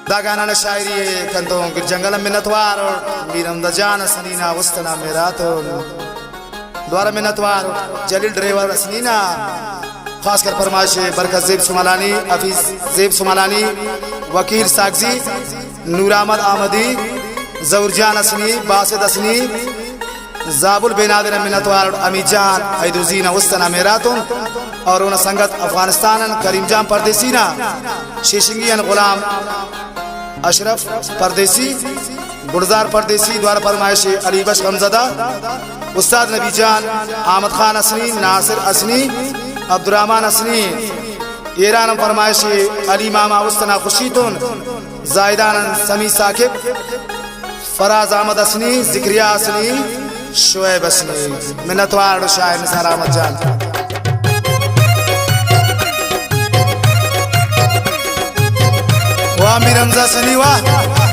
दा गाना शायरी कंदो गिर जंगल मिन्नतवार मीरम द जान सनीना वस्तना मेरा तो द्वारा मिन्नतवार जलील ड्राइवर असनीना खासकर फरमाइश बरकत ज़ेब सुमलानी, हफीज ज़ेब सुमलानी, वकील सागजी, नूर अहमद आमदी, जौरजान असनी, बासित असनी, जाबुल बेनादिर मिन्नतवार अमीजान हैदुजीना वस्तना मेरातुन और उन संगत अफगानिस्तान करीमजान परदेसीना शीशिंगियन गुलाम अशरफ परदेसी गुलजार परदेसी द्वारा फरमाइश अली बश गमजदा उस्ताद नबी जान अहमद खान असनी, नासिर असनी, अब्दुर्रहमान असनी ईरान फरमाइश अली मामा उस्तना खुशीतुन जायदान समी साकिब फराज अहमद असनी, जिक्रिया असनी, शोएब असनी मिन्नतवार शायर निसार अहमद जान वाह मीर हमजा सनी वाह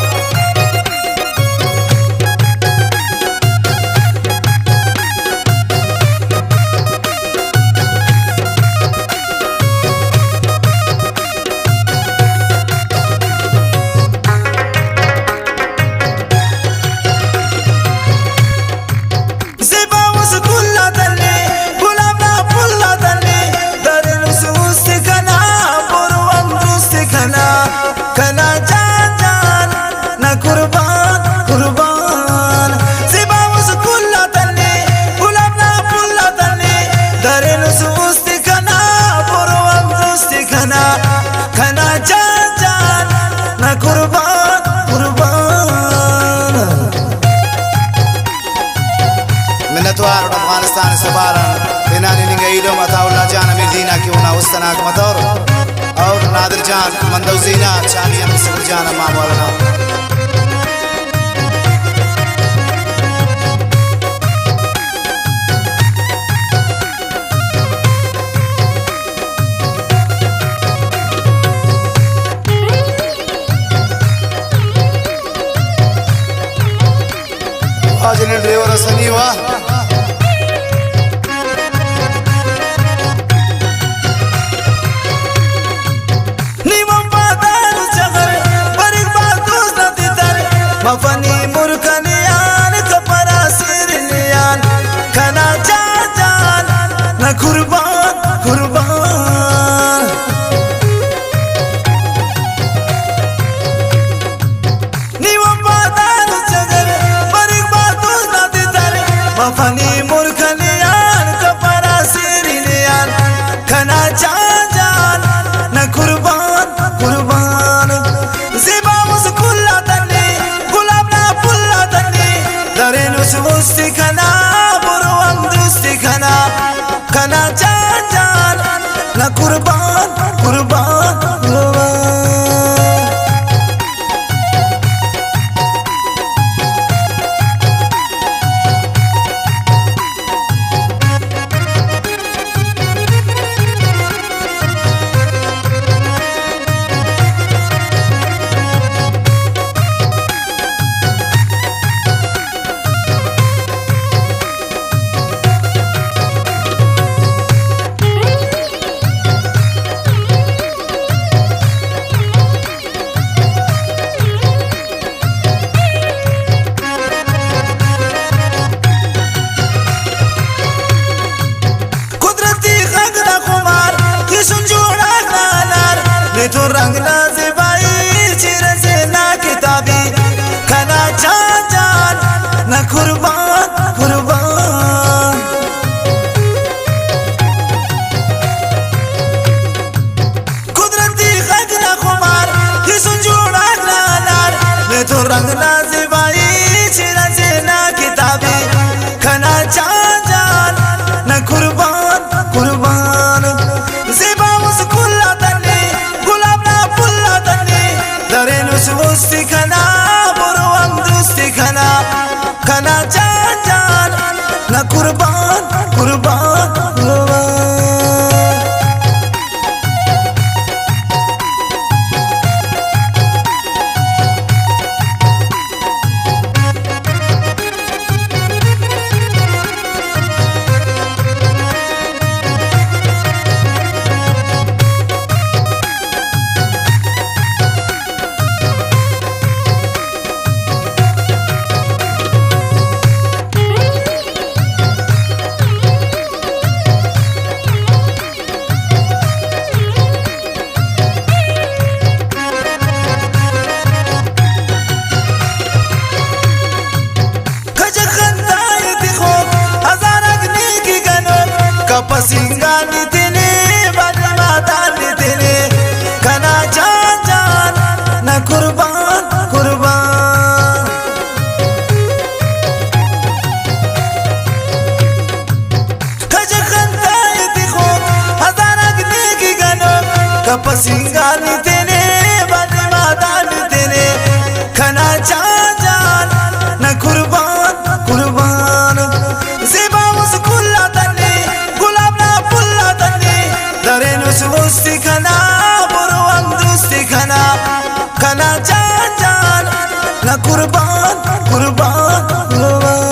मिन्नतवार अफगानिस्तान सबारा दिनानी निंगईलो मताउल्ला जान अमीर दीना क्यों ना उस्तनाक मतौर और नादिर जान मंदौजीना चालिया मिस्र जान मामौलाना आज ड्राइवर सनी वाह मफनी मुर्कनियान कपरा सिरनियान खना जान न कुर्बान कुर्बान निवम पादान जगर बरिक बातों न दितर मफनी मुर्कनियान कपरा सिरनियान खना जान न कुर्बान कुर्बान ज़िबा मुस्कुला मुस्ती खना बुरवम दुस्ती खना खना जान न कुर्बान कुर्बान तो रंग नाज़िबाई चिर से ना किताबी खना जान न कुर्बान कुर्बान कुदरती खग ना खुमार ये सुनजोड़ा नार मैं तो रंग नाज़िबाई चिर से ना किताबी खना जान न कुर्बान कुर्बान ज़िबा मुस्कुला मुस्ती खना बुरवम दुस्ती खना खना जान न कुर्बान कुर्बान कुर्बान कुर्बान कुर्बान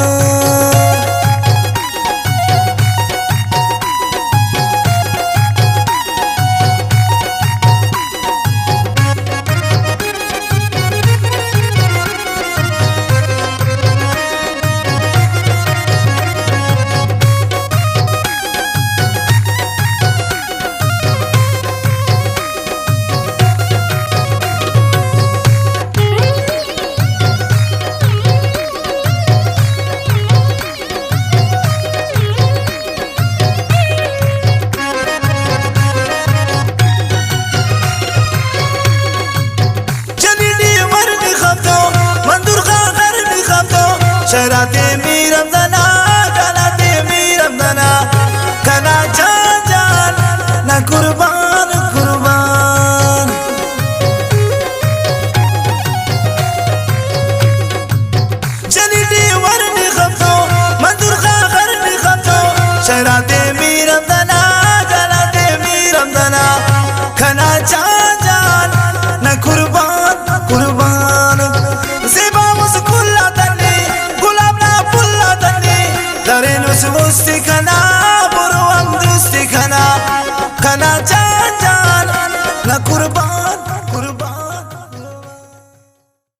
शराते